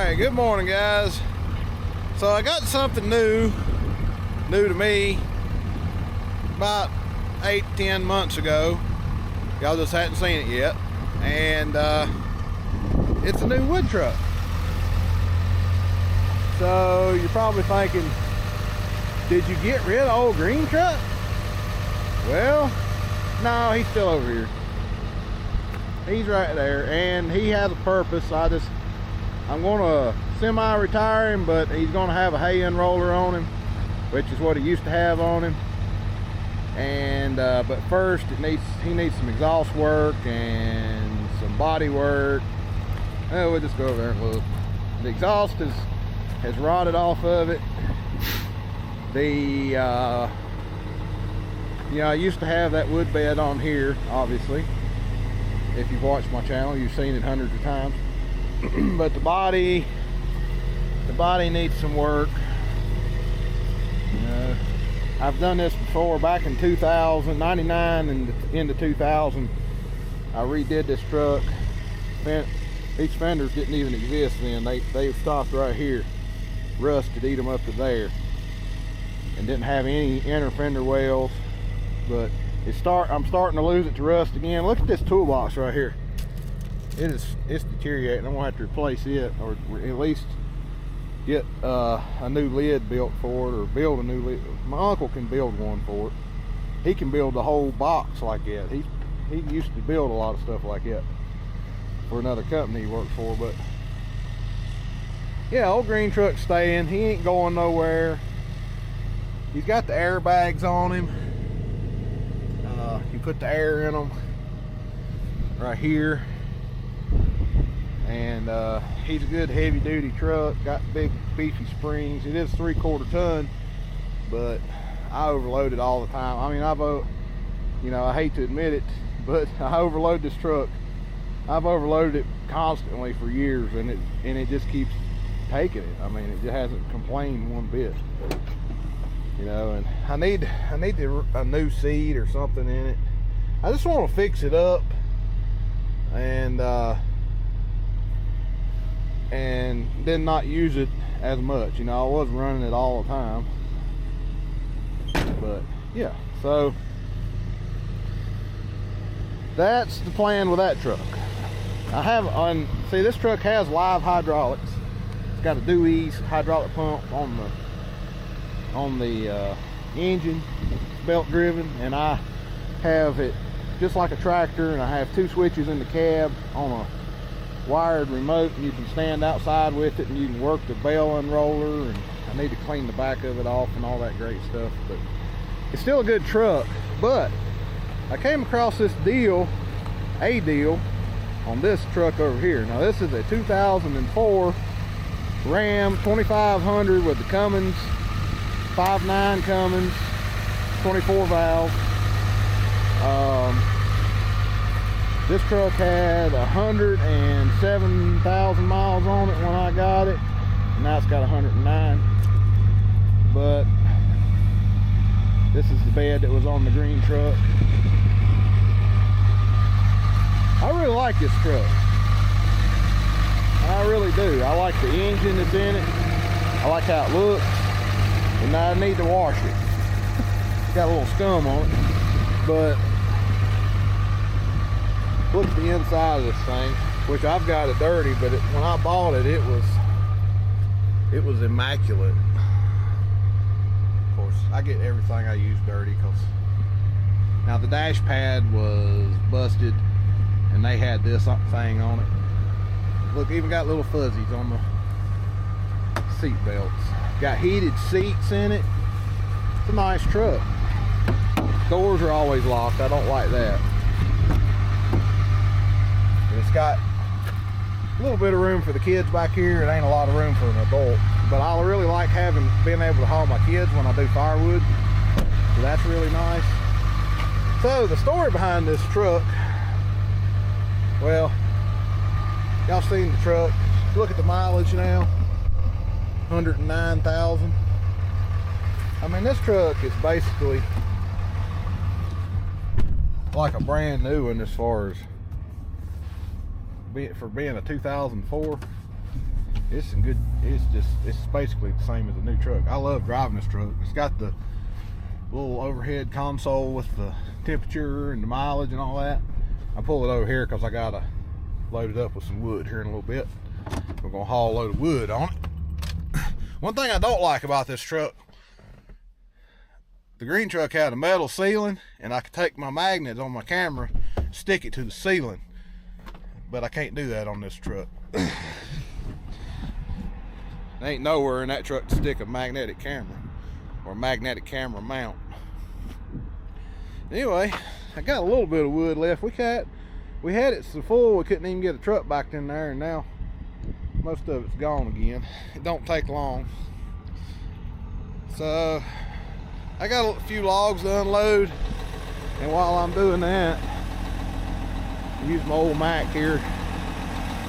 Alright, good morning guys. So I got something new to me about 8-10 months ago. Y'all just hadn't seen it yet. And it's a new wood truck. So you're probably thinking, did you get rid of old green truck? Well, no, he's still over here. He's right there, and he has a purpose. I'm gonna semi-retire him, but he's gonna have a hay unroller on him, which is what he used to have on him. And but first, he needs some exhaust work and some body work. We'll just go over there and look. The exhaust has rotted off of it. I used to have that wood bed on here, obviously. If you've watched my channel, you've seen it hundreds of times. But the body needs some work. I've done this before back in 99 and into 2000. I redid this truck. These fenders didn't even exist then. They stopped right here. Rust had eat them up to there, and didn't have any inner fender wells. But I'm starting to lose it to rust again. Look at this toolbox right here. It's deteriorating. I'm gonna have to replace it, or at least get a new lid built for it, or build a new lid. My uncle can build one for it. He can build the whole box like that. He used to build a lot of stuff like that for another company he worked for. But yeah, old green truck's staying. He ain't going nowhere. He's got the airbags on him. You put the air in them right here. And he's a good heavy duty truck, got big beefy springs. It is 3/4 ton, but I overload it all the time. I mean, I hate to admit it, but I overload this truck. I've overloaded it constantly for years, and it just keeps taking it. I mean, it just hasn't complained one bit. And I need a new seat or something in it. I just want to fix it up and then not use it as much. I was running it all the time. But yeah, so that's the plan with that truck. See, this truck has live hydraulics. It's got a Dewey's hydraulic pump on the engine, belt driven, and I have it just like a tractor, and I have 2 switches in the cab on a wired remote, and you can stand outside with it and you can work the bell unroller, and I need to clean the back of it off and all that great stuff. But it's still a good truck. But I came across this deal on this truck over here. Now this is a 2004 Ram 2500 with the Cummins 5.9 Cummins 24 valve. This truck had 107,000 miles on it when I got it. Now it's got 109. But this is the bed that was on the green truck. I really like this truck. I really do. I like the engine that's in it. I like how it looks. And I need to wash it. It's got a little scum on it. But look at the inside of this thing, which I've got it dirty, but when I bought it, it was immaculate. Of course, I get everything I use dirty, because now the dash pad was busted, and they had this thing on it. Look, even got little fuzzies on the seat belts. Got heated seats in it. It's a nice truck. Doors are always locked. I don't like that. And it's got a little bit of room for the kids back here. It ain't a lot of room for an adult, but I really like being able to haul my kids when I do firewood. So that's really nice. So the story behind this truck, well, y'all seen the truck. Look at the mileage now, 109,000. I mean, this truck is basically like a brand new one as far as for being a 2004. It's in good. It's basically the same as a new truck. I love driving this truck. It's got the little overhead console with the temperature and the mileage and all that. I pull it over here because I gotta load it up with some wood here in a little bit. We're gonna haul a load of wood on it. One thing I don't like about this truck, the green truck had a metal ceiling, and I could take my magnets on my camera, stick it to the ceiling, but I can't do that on this truck. There ain't nowhere in that truck to stick a magnetic camera or a magnetic camera mount. Anyway, I got a little bit of wood left. We had it so full we couldn't even get a truck back in there, and now most of it's gone again. It don't take long. So I got a few logs to unload, and while I'm doing that, I use my old Mac here,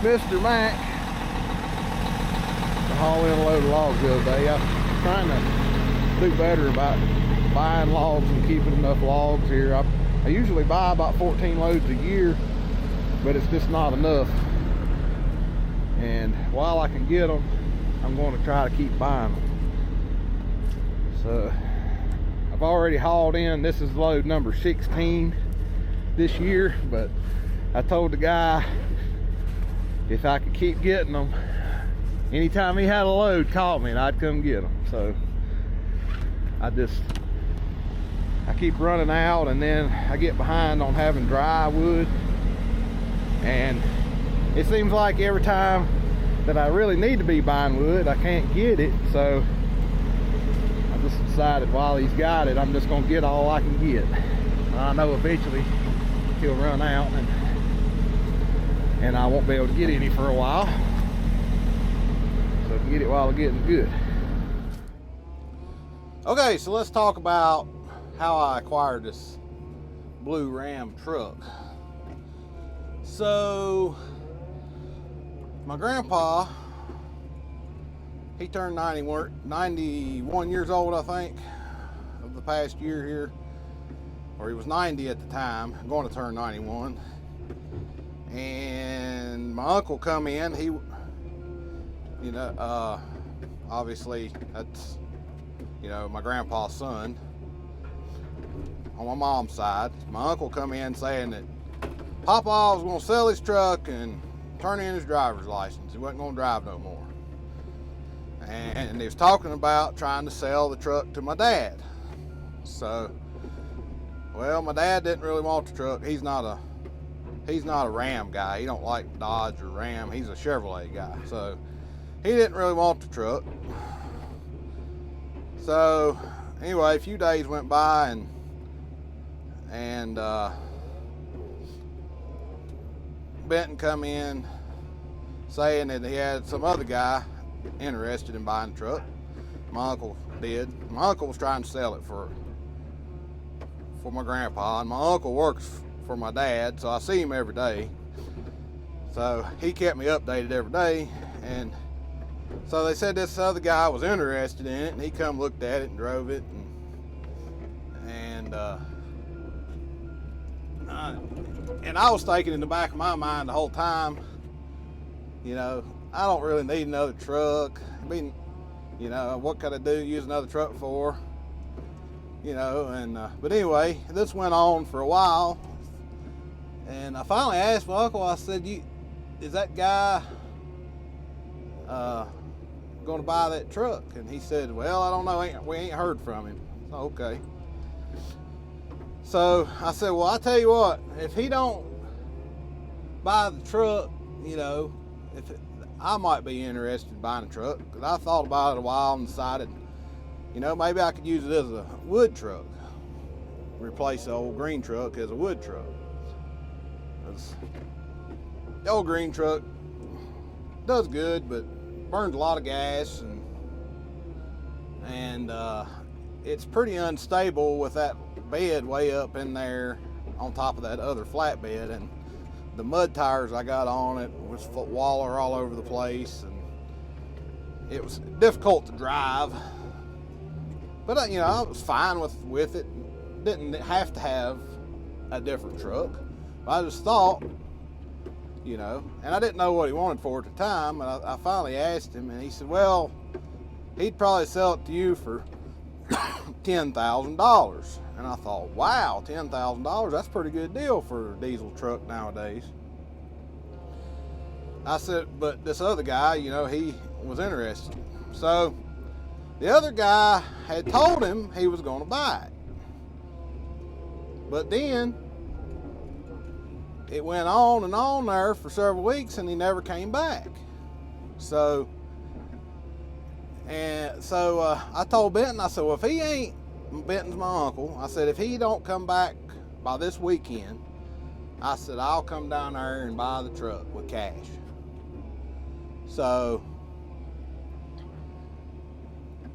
Mr. Mac, to haul in a load of logs the other day. I'm trying to do better about buying logs and keeping enough logs here. I usually buy about 14 loads a year, but it's just not enough. And while I can get them, I'm going to try to keep buying them. So I've already hauled in, this is load number 16 this year, but I told the guy if I could keep getting them, anytime he had a load, call me and I'd come get them. So I keep running out, and then I get behind on having dry wood, and it seems like every time that I really need to be buying wood, I can't get it. So I just decided while he's got it, I'm just gonna get all I can get. I know eventually he'll run out, and I won't be able to get any for a while. So I can get it while I'm getting good. Okay, so let's talk about how I acquired this blue Ram truck. So my grandpa, he turned 91 years old, I think, of the past year here, or he was 90 at the time, going to turn 91. And my uncle come in. He, obviously that's, my grandpa's son on my mom's side. My uncle come in saying that Papa was going to sell his truck and turn in his driver's license. He wasn't going to drive no more. And he was talking about trying to sell the truck to my dad. So, well, my dad didn't really want the truck. He's not a Ram guy. He don't like Dodge or Ram. He's a Chevrolet guy. So he didn't really want the truck. So anyway, a few days went by, and Benton come in saying that he had some other guy interested in buying the truck. My uncle did. My uncle was trying to sell it for my grandpa, and my uncle works for my dad, so I see him every day. So he kept me updated every day, and so they said this other guy was interested in it, and he come looked at it and drove it, and I was thinking in the back of my mind the whole time, I don't really need another truck. I mean, what could I use another truck for? But anyway, this went on for a while, and I finally asked my uncle, I said, is that guy going to buy that truck? And he said, well, I don't know, we ain't heard from him. So, okay. So I said, well, I tell you what, if he don't buy the truck, I might be interested in buying a truck, because I thought about it a while and decided, maybe I could use it as a wood truck, replace the old green truck as a wood truck. The old green truck does good, but burns a lot of gas, and it's pretty unstable with that bed way up in there on top of that other flatbed, and the mud tires I got on it was waller all over the place, and it was difficult to drive. But I was fine with it. Didn't have to have a different truck. I just thought, you know. And I didn't know what he wanted for it at the time, and I finally asked him, and he said, well, he'd probably sell it to you for $10,000. And I thought, wow, $10,000, that's a pretty good deal for a diesel truck nowadays. I said, but this other guy, you know, he was interested. So the other guy had told him he was going to buy it. But then it went on and on there for several weeks, and he never came back. So I told Benton, I said, well, if he ain't, Benton's my uncle, I said, if he don't come back by this weekend, I said, I'll come down there and buy the truck with cash. So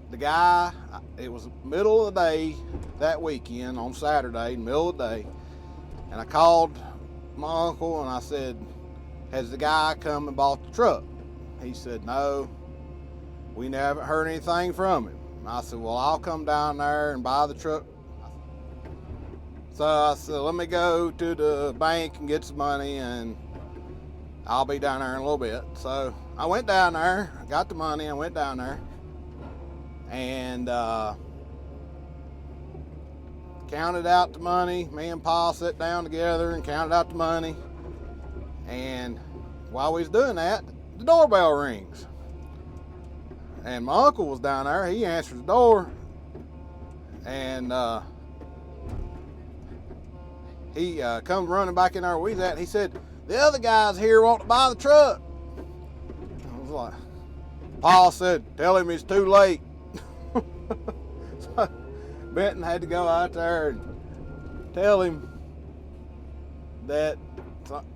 the guy, it was middle of the day that weekend, on Saturday, middle of the day, and I called my uncle and I said, has the guy come and bought the truck? He said, no, we never heard anything from him. I said, well, I'll come down there and buy the truck. So I said, let me go to the bank and get some money, and I'll be down there in a little bit. So I went down there, got the money, I went down there, and counted out the money. Me and Pa sat down together and counted out the money. And while we was doing that, the doorbell rings. And my uncle was down there. He answered the door, and he comes running back in there where we was at, and he said, the other guy's here wanting to buy the truck. I was like, Paul said, tell him it's too late. So Benton had to go out there and tell him that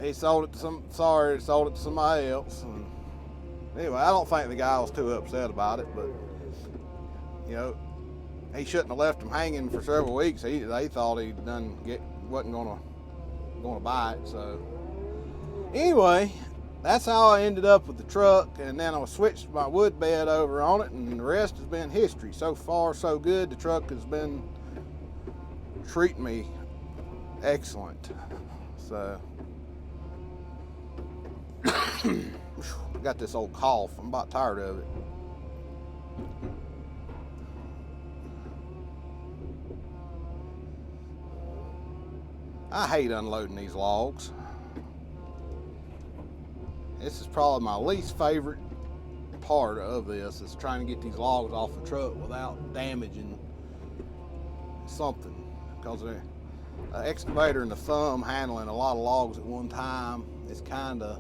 he sold it to somebody else. And anyway, I don't think the guy was too upset about it, but you know, he shouldn't have left him hanging for several weeks. They thought he wasn't gonna buy it. So anyway, that's how I ended up with the truck, and then I switched my wood bed over on it, and the rest has been history. So far, so good. The truck has been treating me excellent. So got this old cough. I'm about tired of it. I hate unloading these logs. This is probably my least favorite part of this, is trying to get these logs off the truck without damaging something. Because the excavator and the thumb handling a lot of logs at one time is kind of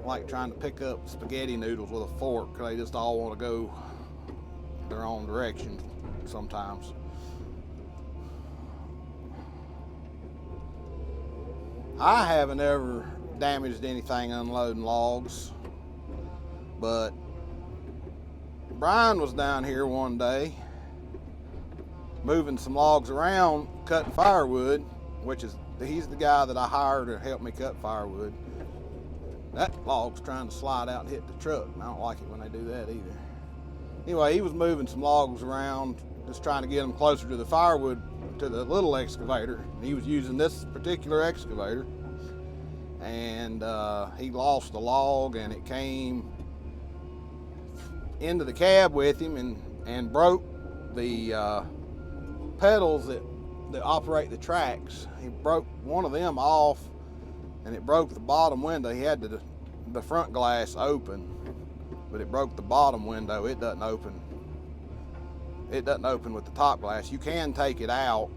like trying to pick up spaghetti noodles with a fork. They just all want to go their own direction sometimes. I haven't ever damaged anything unloading logs, but Brian was down here one day moving some logs around, cutting firewood, he's the guy that I hired to help me cut firewood. That log's trying to slide out and hit the truck, and I don't like it when they do that either. Anyway, he was moving some logs around, just trying to get them closer to the firewood, to the little excavator. And he was using this particular excavator, and he lost the log, and it came into the cab with him and broke the pedals that operate the tracks. He broke one of them off, and it broke the bottom window. He had the front glass open, but it broke the bottom window. It doesn't open with the top glass. You can take it out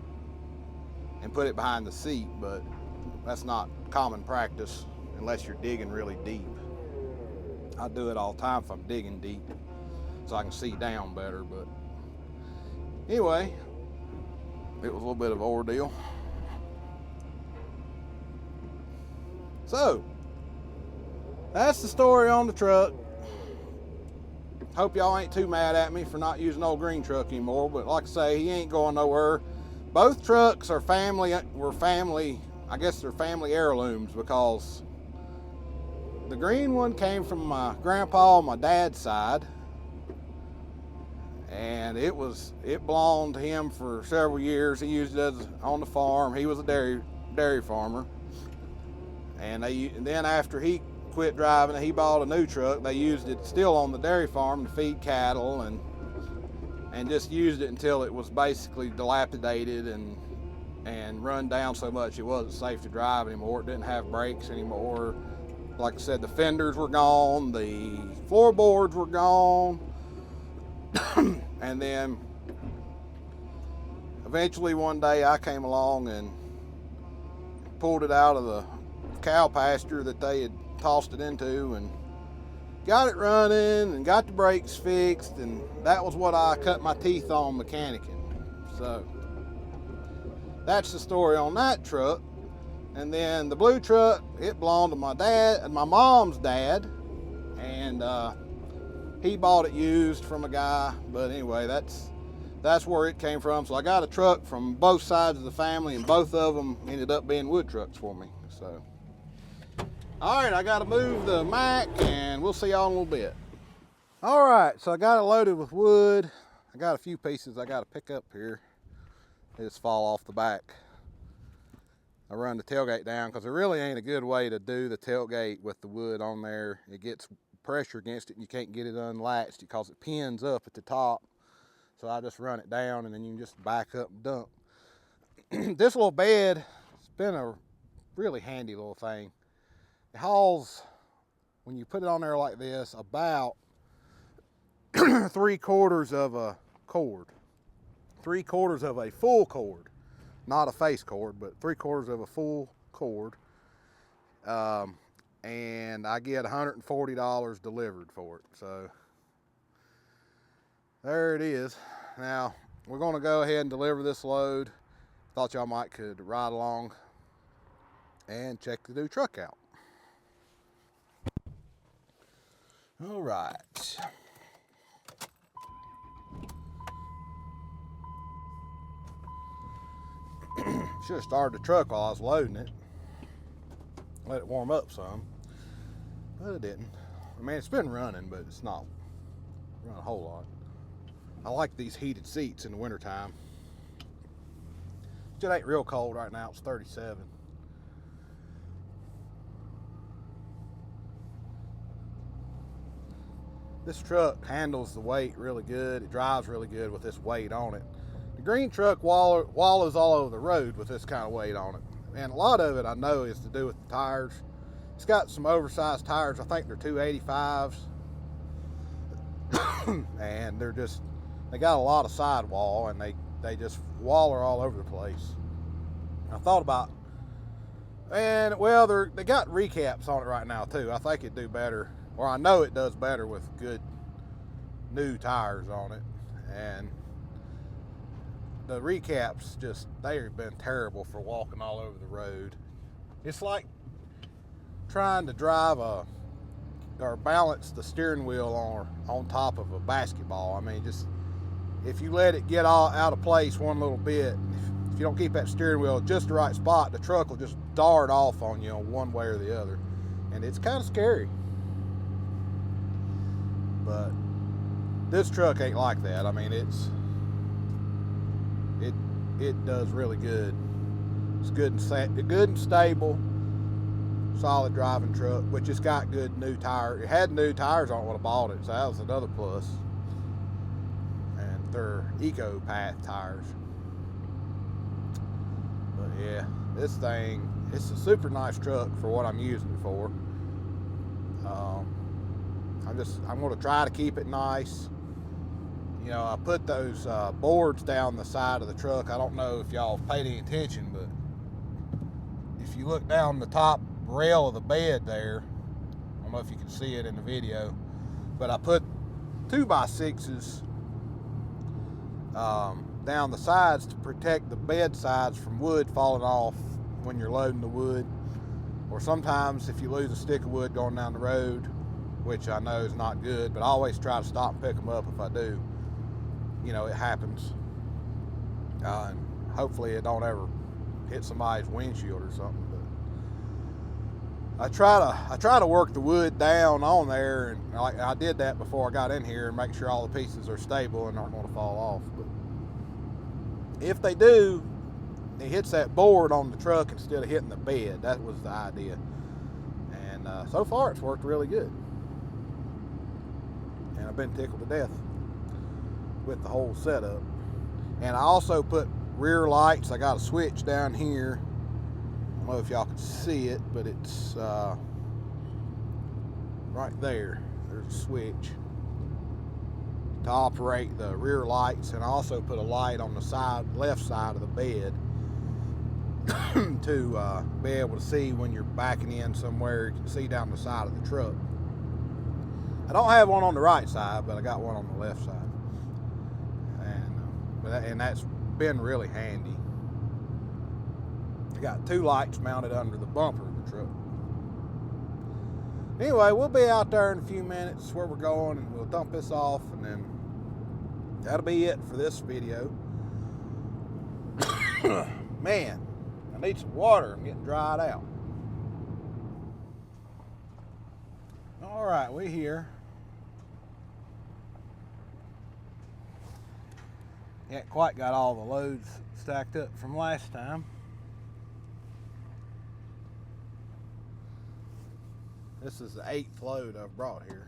and put it behind the seat, but that's not common practice unless you're digging really deep. I do it all the time if I'm digging deep, so I can see down better. But anyway, it was a little bit of an ordeal. So that's the story on the truck. Hope y'all ain't too mad at me for not using old green truck anymore, but like I say, he ain't going nowhere. Both trucks are family. I guess they're family heirlooms, because the green one came from my grandpa on my dad's side, and it belonged to him for several years. He used it on the farm. He was a dairy farmer, And then after he quit driving, he bought a new truck. They used it still on the dairy farm to feed cattle, and just used it until it was basically dilapidated and run down so much it wasn't safe to drive anymore. It didn't have brakes anymore. Like I said, the fenders were gone, the floorboards were gone, and then eventually one day I came along and pulled it out of the cow pasture that they had tossed it into and got it running and got the brakes fixed, and that was what I cut my teeth on mechanicking. So that's the story on that truck. And then the blue truck, it belonged to my dad and my mom's dad, and he bought it used from a guy. But anyway, that's where it came from. So I got a truck from both sides of the family, and both of them ended up being wood trucks for me. So, all right, I got to move the Mack, and we'll see y'all in a little bit. All right, so I got it loaded with wood. I got a few pieces I got to pick up here. They just fall off the back. I run the tailgate down because there really ain't a good way to do the tailgate with the wood on there. It gets pressure against it and you can't get it unlatched because it pins up at the top. So I just run it down and then you can just back up and dump. This little bed, it's been a really handy little thing. It hauls, when you put it on there like this, about 3/4 of a cord. 3/4 of a full cord. Not a face cord, but 3/4 of a full cord. And I get $140 delivered for it. So there it is. Now we're going to go ahead and deliver this load. Thought y'all might could ride along and check the new truck out. All right. Should have started the truck while I was loading it. Let it warm up some, but it didn't. I mean, it's been running, but it's not running a whole lot. I like these heated seats in the wintertime. It ain't real cold right now. It's 37. This truck handles the weight really good. It drives really good with this weight on it. The green truck wallows all over the road with this kind of weight on it. And a lot of it I know is to do with the tires. It's got some oversized tires. I think they're 285s. And they got a lot of sidewall, and they just waller all over the place. I thought about, and well, they got recaps on it right now too. I think it'd do better, or I know it does better with good new tires on it. And the recaps they've been terrible for walking all over the road. It's like trying to drive or balance the steering wheel on top of a basketball. I mean, just if you let it get all out of place one little bit, if you don't keep that steering wheel just the right spot, the truck will just dart off on you on one way or the other. And it's kind of scary. But this truck ain't like that. I mean, it does really good. It's good and stable, solid driving truck, which it's got good new tires. It had new tires on it when I bought it, so that was another plus. And they're Eco Path tires. But yeah, this thing, it's a super nice truck for what I'm using it for. I'm going to try to keep it nice. You know, I put those boards down the side of the truck. I don't know if y'all paid any attention, but if you look down the top rail of the bed there, I don't know if you can see it in the video, but I put 2x6s down the sides to protect the bed sides from wood falling off when you're loading the wood. Or sometimes if you lose a stick of wood going down the road, which I know is not good, but I always try to stop and pick them up if I do. You know, it happens. And hopefully it don't ever hit somebody's windshield or something. But I try to work the wood down on there, and I did that before I got in here, and make sure all the pieces are stable and aren't going to fall off. But if they do, it hits that board on the truck instead of hitting the bed. That was the idea. And so far it's worked really good. And I've been tickled to death with the whole setup. And I also put rear lights. I got a switch down here. I don't know if y'all can see it, but it's right there. There's a switch to operate the rear lights, and I also put a light on the left side of the bed to be able to see when you're backing in somewhere. You can see down the side of the truck. I don't have one on the right side, but I got one on the left side, and that's been really handy. I got 2 lights mounted under the bumper of the truck. Anyway, we'll be out there in a few minutes where we're going, and we'll dump this off, and then that'll be it for this video. Man, I need some water. I'm getting dried out. All right, we're here. Ain't quite got all the loads stacked up from last time. This is the 8th load I've brought here.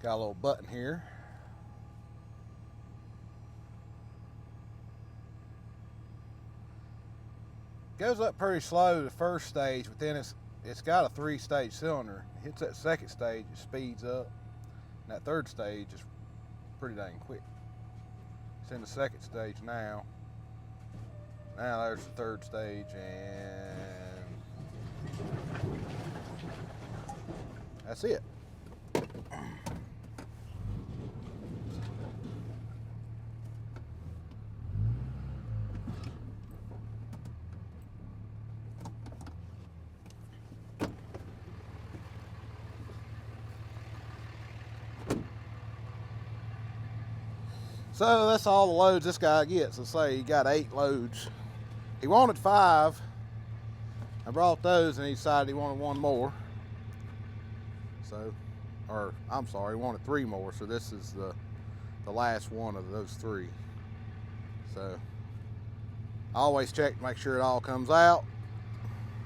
Got a little button here. Goes up pretty slow the first stage, but then it's got a 3-stage cylinder. It hits that second stage, it speeds up. And that third stage is pretty dang quick. It's in the second stage now. Now there's the third stage, and that's it. So that's all the loads this guy gets. Let's say he got 8 loads. He wanted 5. I brought those, and he decided he wanted 1 more. So, or I'm sorry, he wanted 3 more. So this is the last one of those 3. So I always check to make sure it all comes out.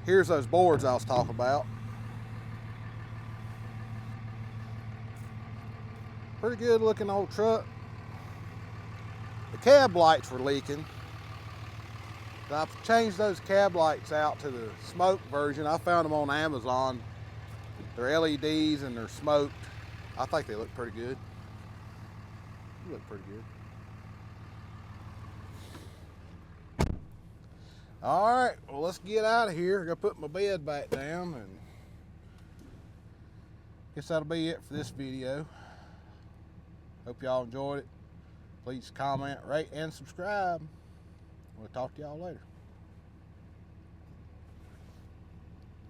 Here's those boards I was talking about. Pretty good looking old truck. The cab lights were leaking. I've changed those cab lights out to the smoke version. I found them on Amazon. They're LEDs and they're smoked. I think they look pretty good. They look pretty good. All right, well, let's get out of here. I'm gonna put my bed back down, and guess that'll be it for this video. Hope y'all enjoyed it. Please comment, rate, and subscribe. We'll talk to y'all later.